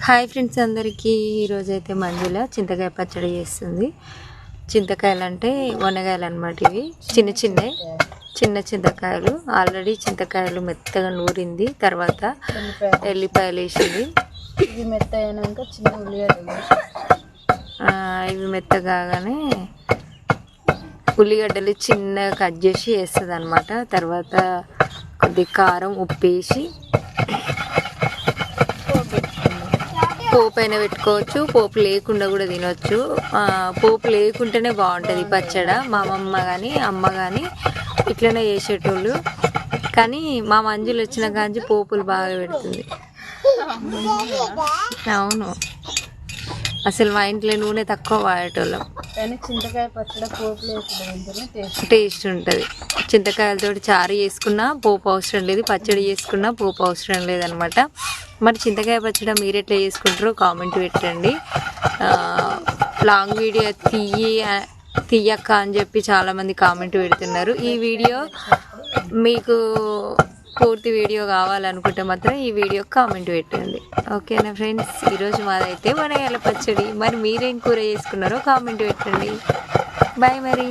Hi friends అందరికీ. ఈరోజైతే మంజుల చింతకాయ పచ్చడి చేస్తుంది. చింతకాయలు అంటే వనగాయలు అన్నమాట. ఇవి చిన్న చింతకాయలు. ఆల్రెడీ చింతకాయలు మెత్తగా నూరింది, తర్వాత ఎల్లిపాయలు వేసింది. ఇవి మెత్త అయినాక చిన్న ఉల్లిగడ్డలు, ఇవి మెత్తగానే ఉల్లిగడ్డలు చిన్నగా కట్ చేసి వేస్తుంది అన్నమాట. తర్వాత కొద్ది కారం, ఉప్పు వేసి పోపు అయినా పెట్టుకోవచ్చు, పోపు లేకుండా కూడా తినొచ్చు. పోపు లేకుంటేనే బాగుంటుంది పచ్చడి. మా అమ్మమ్మ కానీ అమ్మ కానీ ఇట్లనే చేసేటోళ్ళు. కానీ మా మంజులు వచ్చిన కాంచి పోపులు బాగా పెడుతుంది. అవును, అసలు మా ఇంట్లో నూనె తక్కువ వాడేటోళ్ళం. కానీ చింతకాయ పచ్చడి పోపు లేకుండా టేస్ట్ ఉంటుంది. చింతకాయలతో చారు చేసుకున్నా పోపు అవసరం లేదు, పచ్చడి చేసుకున్నా పోపు అవసరం లేదనమాట. మరి చింతకాయ పచ్చడి మీరు ఎట్లా చేసుకుంటారో కామెంట్ పెట్టండి. లాంగ్ వీడియో తీయక్క అని చెప్పి చాలామంది కామెంట్ పెడుతున్నారు. ఈ వీడియో మీకు పూర్తి వీడియో కావాలనుకుంటే మాత్రం ఈ వీడియో కామెంట్ పెట్టండి. ఓకేనా ఫ్రెండ్స్, ఈరోజు మాదైతే వనగాయల పచ్చడి. మరి మీరేం కూర చేసుకున్నారో కామెంట్ పెట్టండి. బాయ్ మరి.